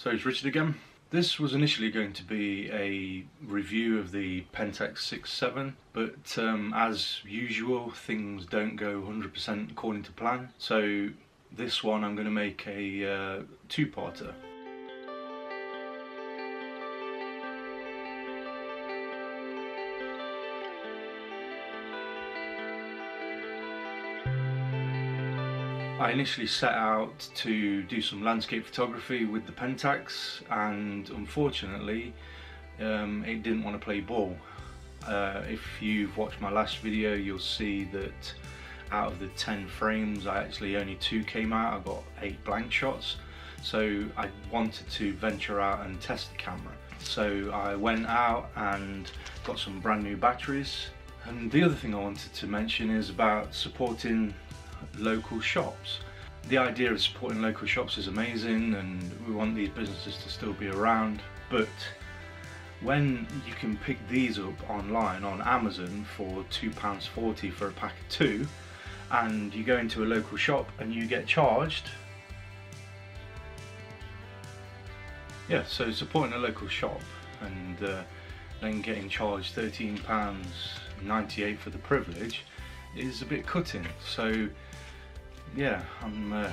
So it's Richard again. This was initially going to be a review of the Pentax 6.7, but as usual things don't go 100% according to plan. So this one I'm going to make a two-parter. I initially set out to do some landscape photography with the Pentax, and unfortunately it didn't want to play ball. If you've watched my last video, you'll see that out of the 10 frames actually only 2 came out. I got 8 blank shots, so I wanted to venture out and test the camera. So I went out and got some brand new batteries. And the other thing I wanted to mention is about supporting local shops. The idea of supporting local shops is amazing, and we want these businesses to still be around, but when you can pick these up online on Amazon for £2.40 for a pack of 2, and you go into a local shop and you get charged, yeah, so supporting a local shop and then getting charged £13.98 for the privilege is a bit cutting. So yeah, I'm a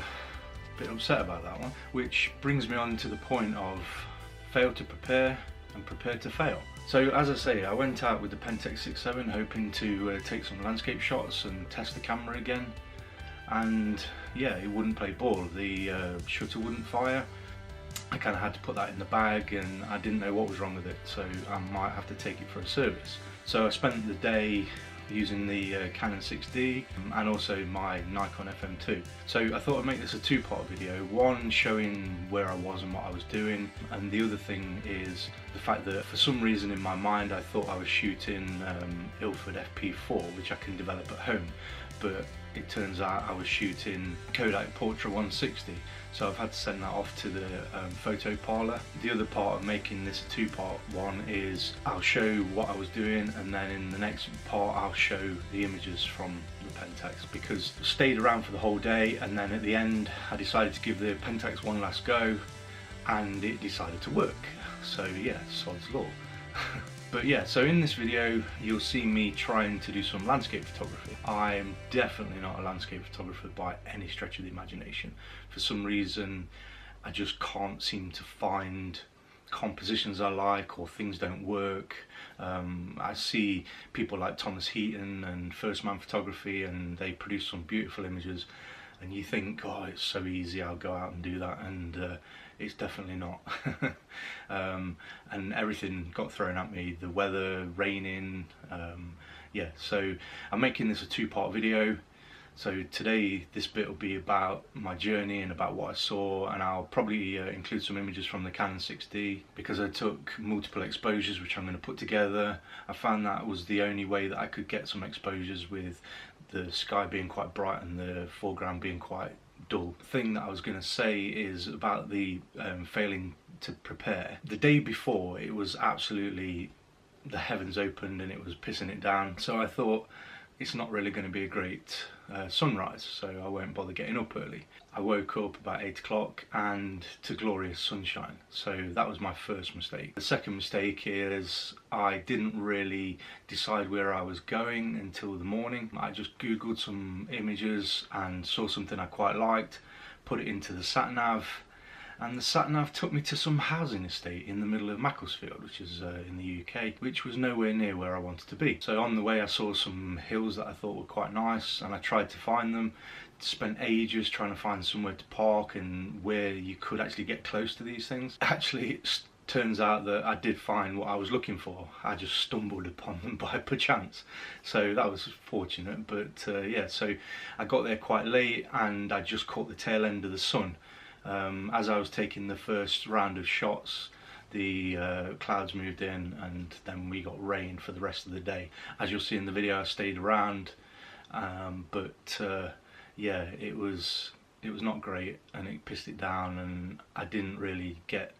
bit upset about that one, which brings me on to the point of fail to prepare and prepare to fail. So as I say, I went out with the Pentax 6.7 hoping to take some landscape shots and test the camera again, and yeah, it wouldn't play ball. The shutter wouldn't fire. I kind of had to put that in the bag, and I didn't know what was wrong with it, so I might have to take it for a service. So I spent the day using the Canon 6D and also my Nikon FM2. So I thought I'd make this a two-part video, one showing where I was and what I was doing, and the other thing is the fact that for some reason in my mind I thought I was shooting Ilford FP4, which I can develop at home, but it turns out I was shooting Kodak Portra 160, so I've had to send that off to the photo parlour. The other part of making this a two-part one is I'll show what I was doing, and then in the next part I'll show the images from the Pentax, because I stayed around for the whole day, and then at the end I decided to give the Pentax one last go, and it decided to work. So yeah, sod's law. But yeah, so in this video you'll see me trying to do some landscape photography. I'm definitely not a landscape photographer by any stretch of the imagination. For some reason I just can't seem to find compositions I like, or things don't work. I see people like Thomas Heaton and First Man Photography, and they produce some beautiful images, and you think, oh, it's so easy, I'll go out and do that, and it's definitely not. And everything got thrown at me, the weather, raining, yeah, so I'm making this a two-part video. So today this bit will be about my journey and about what I saw, and I'll probably include some images from the Canon 6D, because I took multiple exposures which I'm going to put together. I found that was the only way that I could get some exposures with the sky being quite bright and the foreground being quite dull. The thing that I was going to say is about the failing to prepare. The day before it was absolutely, the heavens opened and it was pissing it down, so I thought it's not really going to be a great sunrise, so I won't bother getting up early. I woke up about 8 o'clock and to glorious sunshine, so that was my first mistake. The second mistake is I didn't really decide where I was going until the morning. I just googled some images and saw something I quite liked, put it into the sat-nav, and the sat-nav took me to some housing estate in the middle of Macclesfield, which is in the UK, which was nowhere near where I wanted to be. So on the way I saw some hills that I thought were quite nice, and I tried to find them. Spent ages trying to find somewhere to park and where you could actually get close to these things. Actually, it turns out that I did find what I was looking for. I just stumbled upon them by perchance, so that was fortunate. But yeah, so I got there quite late and I just caught the tail end of the sun. As I was taking the first round of shots, the clouds moved in, and then we got rain for the rest of the day. As you'll see in the video, I stayed around, but yeah, it was not great, and it pissed it down, and I didn't really get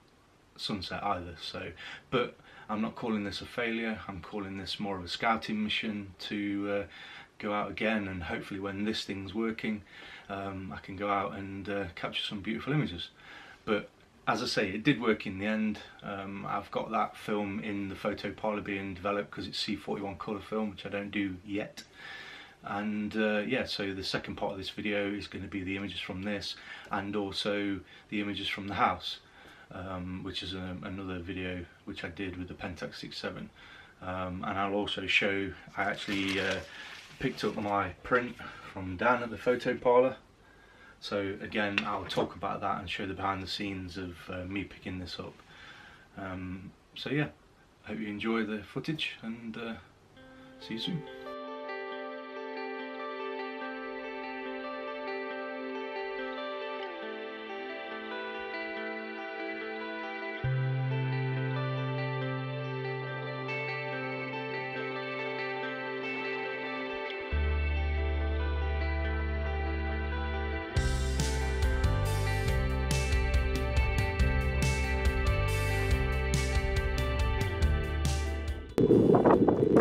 sunset either. So, but I'm not calling this a failure. I'm calling this more of a scouting mission to go out again, and hopefully when this thing's working I can go out and capture some beautiful images. But as I say, it did work in the end. I've got that film in the photo parlour being developed because it's C41 colour film, which I don't do yet. And yeah, so the second part of this video is going to be the images from this, and also the images from the house, which is another video which I did with the Pentax G7. And I'll also show, I actually picked up my print from Dan at the photo parlour. So again, I'll talk about that and show the behind the scenes of me picking this up. So yeah, I hope you enjoy the footage, and see you soon.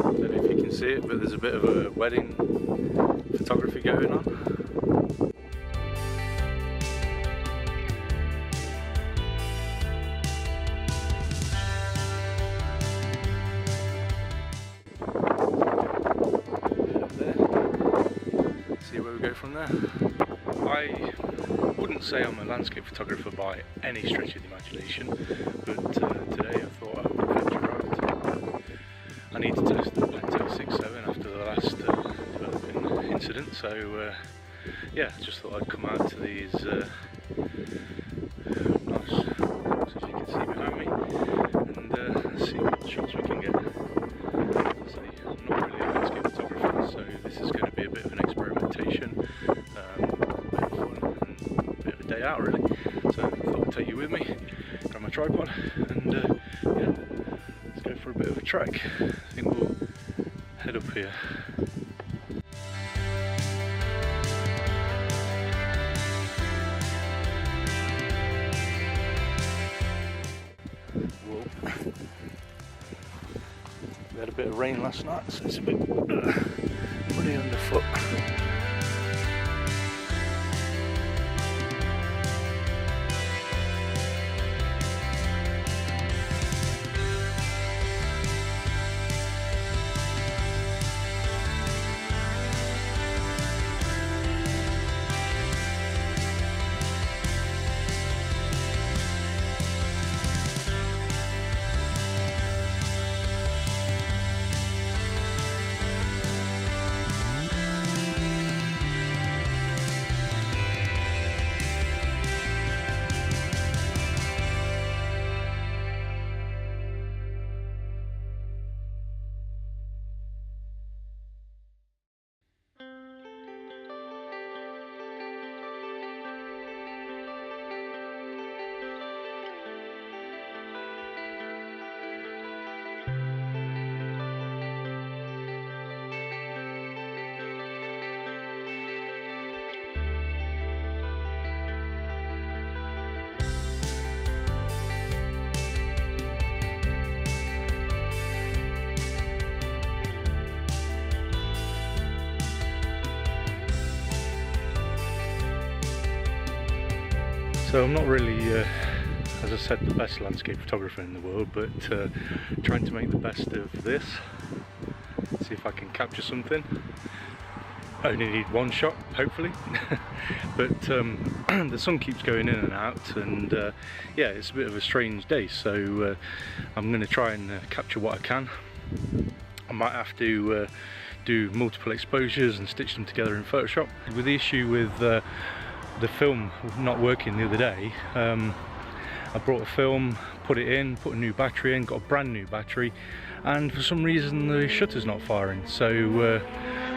Don't know if you can see it, but there's a bit of a wedding photography going on. See where we go from there. I wouldn't say I'm a landscape photographer by any stretch of the imagination, but today I thought I would venture out. I need to test the Pentax G7 after the last developing incident, so yeah, just thought I'd come out to these nice rocks, as you can see behind me, and see what shots we can get. So I'm not really a landscape photographer, so this is going to be a bit of an experimentation, a bit of fun and a bit of a day out really. So I thought I'd take you with me, grab my tripod, and yeah, let's go for a bit of a trek. I think we'll head up here. Whoa. We had a bit of rain last night, so it's a bit muddy underfoot. So I'm not really, as I said, the best landscape photographer in the world, but trying to make the best of this, see if I can capture something. I only need one shot, hopefully, but the sun keeps going in and out, and yeah, it's a bit of a strange day, so I'm going to try and capture what I can. I might have to do multiple exposures and stitch them together in Photoshop. With the issue with the film not working the other day, I brought a film, put it in, put a new battery in, got a brand new battery, and for some reason the shutter's not firing, so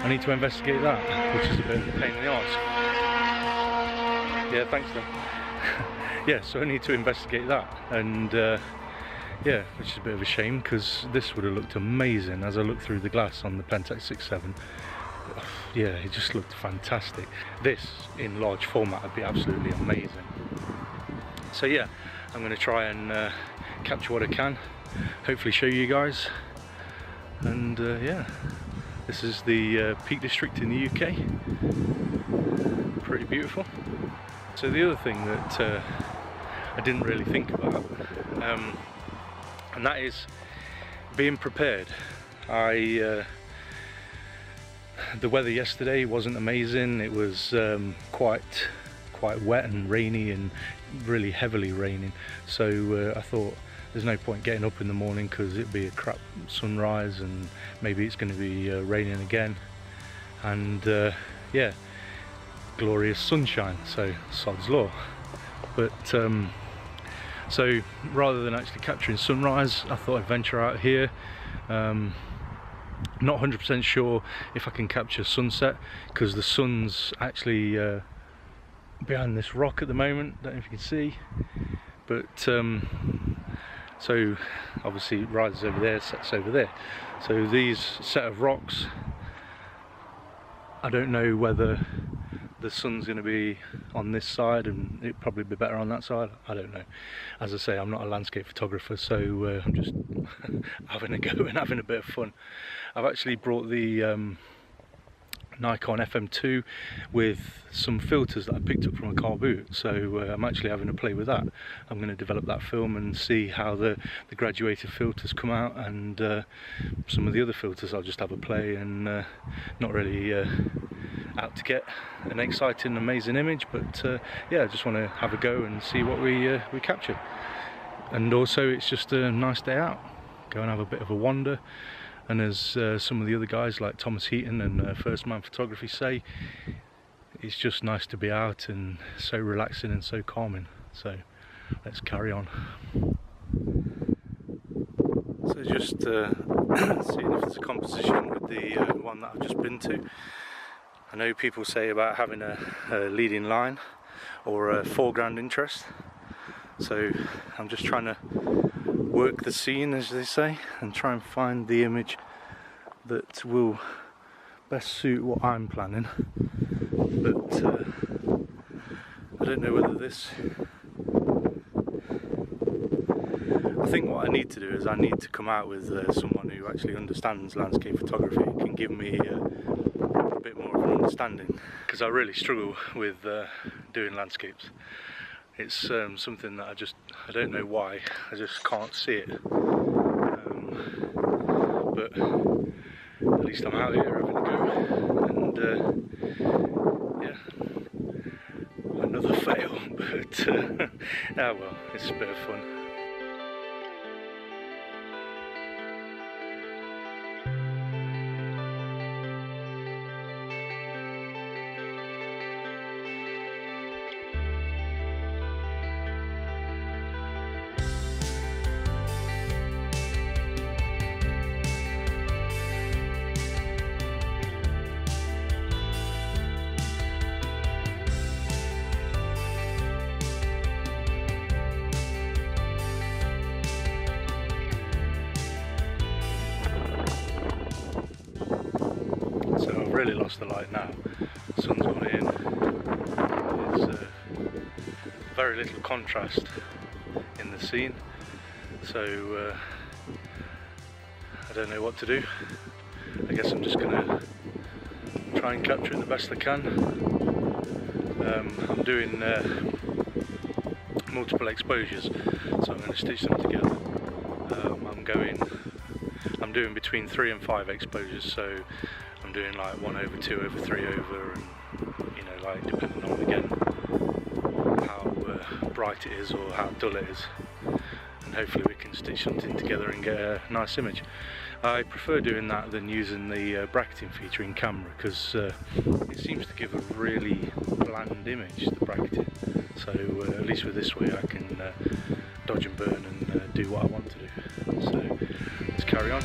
I need to investigate that, which is a bit of a pain in the arse. Yeah, thanks then. Yeah, so I need to investigate that, and yeah, which is a bit of a shame, because this would have looked amazing as I looked through the glass on the Pentax G7. Yeah, it just looked fantastic. This in large format would be absolutely amazing. So yeah, I'm going to try and capture what I can, hopefully show you guys, and yeah, this is the Peak District in the UK. Pretty beautiful. So the other thing that I didn't really think about, and that is being prepared. The weather yesterday wasn't amazing. It was quite wet and rainy, and really heavily raining, so I thought there's no point getting up in the morning because it'd be a crap sunrise and maybe it's going to be raining again, and yeah, glorious sunshine, so sod's law. But so rather than actually capturing sunrise, I thought I'd venture out here. Not 100% sure if I can capture sunset because the sun's actually behind this rock at the moment. Don't know if you can see, but so obviously it rises over there, sets over there. So these set of rocks, I don't know whether the sun's going to be on this side and it'd probably be better on that side. I don't know. As I say, I'm not a landscape photographer, so I'm just having a go and having a bit of fun. I've actually brought the Nikon FM2 with some filters that I picked up from a car boot, so I'm actually having a play with that. I'm going to develop that film and see how the graduated filters come out, and some of the other filters I'll just have a play, and not really out to get an exciting, amazing image, but yeah, I just want to have a go and see what we capture. And also it's just a nice day out, go and have a bit of a wander. And as some of the other guys like Thomas Heaton and First Man Photography say, it's just nice to be out and so relaxing and so calming. So let's carry on. So just seeing if there's a composition with the one that I've just been to. I know people say about having a leading line or a foreground interest. So I'm just trying to work the scene, as they say, and try and find the image that will best suit what I'm planning. But I don't know whether this... I think what I need to do is I need to come out with someone who actually understands landscape photography, can give me a bit more of an understanding, because I really struggle with doing landscapes. It's something that I don't know why, I just can't see it. But at least I'm out here having a go, and yeah, another fail, but ah well, it's a bit of fun. Really lost the light now. Sun's gone in. There's very little contrast in the scene, so I don't know what to do. I guess I'm just gonna try and capture it the best I can. I'm doing multiple exposures, so I'm going to stitch them together. I'm doing between 3 and 5 exposures, so I'm doing like 1/2, 2/3, and you know, like depending on again how bright it is or how dull it is, and hopefully we can stitch something together and get a nice image. I prefer doing that than using the bracketing feature in camera, because it seems to give a really bland image, the bracketing. So at least with this way I can dodge and burn and do what I want to do. So let's carry on.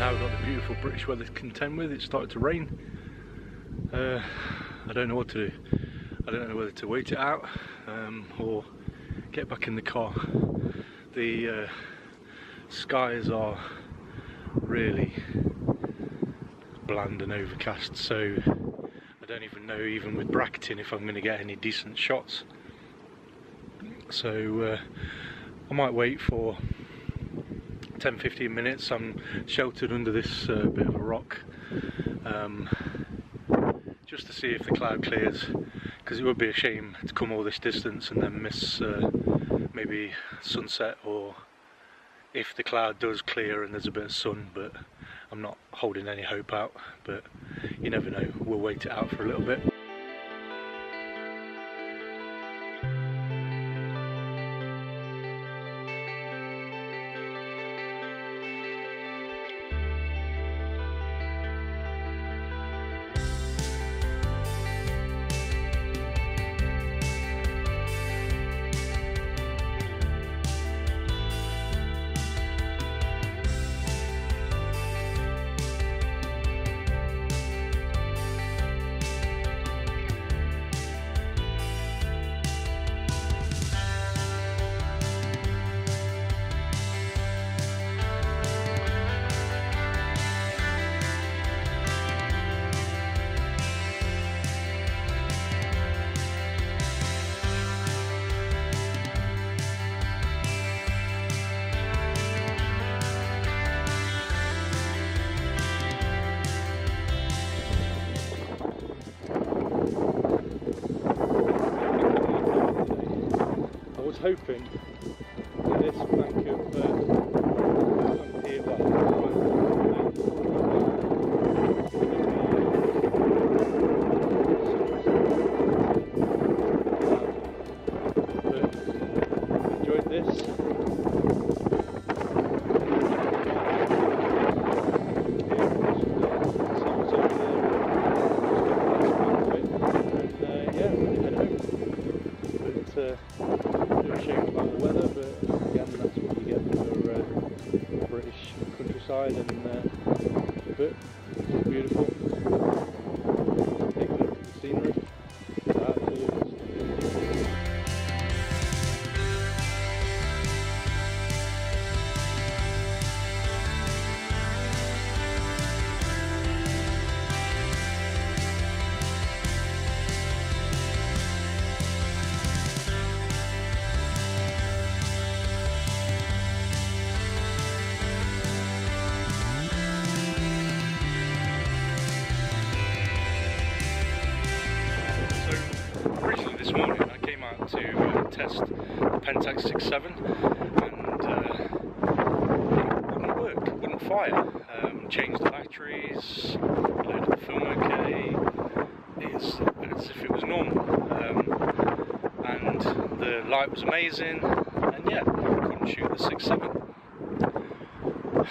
Now we've got the beautiful British weather to contend with. It started to rain. I don't know what to do. I don't know whether to wait it out or get back in the car. The skies are really bland and overcast, so I don't even know, even with bracketing, if I'm going to get any decent shots. So I might wait for 10-15 minutes. I'm sheltered under this bit of a rock just to see if the cloud clears, because it would be a shame to come all this distance and then miss maybe sunset, or if the cloud does clear and there's a bit of sun, but I'm not holding any hope out, but you never know. We'll wait it out for a little bit. Hoping that this bank of here, but enjoyed this. Shame about the weather, but again, that's what you get for British countryside, and but it's beautiful. Take a look at the scenery. Absolutely. This morning I came out to test the Pentax 6.7 and it wouldn't work, it wouldn't fire. Changed the batteries, loaded the film okay, it's as if it was normal, and the light was amazing, and yeah, I couldn't shoot the 6.7.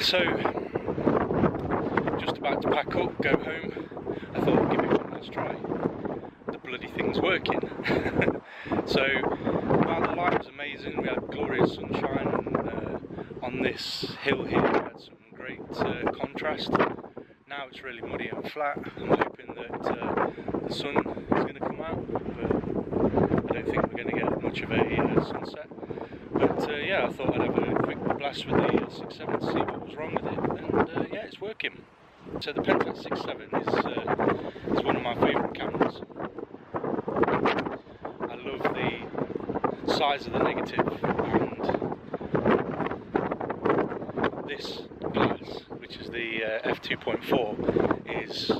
So just about to pack up, go home. I thought I'd give it one last try. The bloody thing's working. So while the light was amazing, we had glorious sunshine, and on this hill here we had some great contrast. Now it's really muddy and flat. I'm hoping that the sun is going to come out, but I don't think we're going to get much of a sunset. But yeah, I thought I'd have a quick blast with the 6.7 to see what was wrong with it, and yeah, it's working. So the Pentax 6.7 is one of my favourite cameras. I love the size of the negative, and this glass, which is the f2.4, is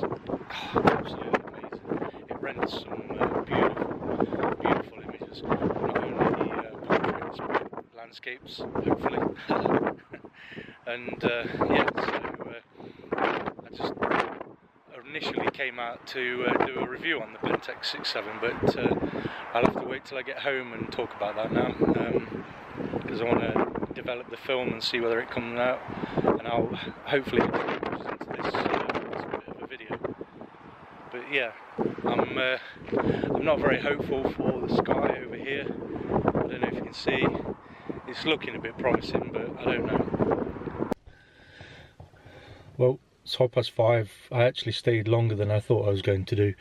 absolutely amazing. It renders some beautiful images, not only portraits but landscapes, hopefully. And yeah, so I just initially came out to do a review on the Pentax 6.7, but I'll have to wait till I get home and talk about that now, because I want to develop the film and see whether it comes out, and I'll hopefully introduce into this bit of a video. But yeah, I'm not very hopeful for the sky over here. I don't know if you can see, it's looking a bit promising, but I don't know. Well, it's 5:30. I actually stayed longer than I thought I was going to do,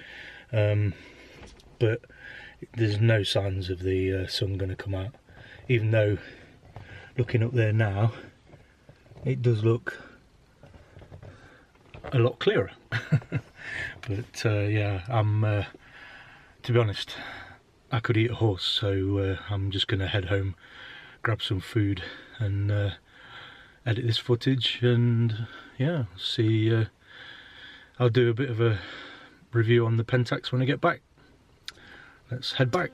but there's no signs of the sun going to come out, even though looking up there now it does look a lot clearer. But yeah, I'm to be honest, I could eat a horse, so I'm just gonna head home, grab some food and edit this footage, and yeah, see, I'll do a bit of a review on the Pentax when I get back. Let's head back.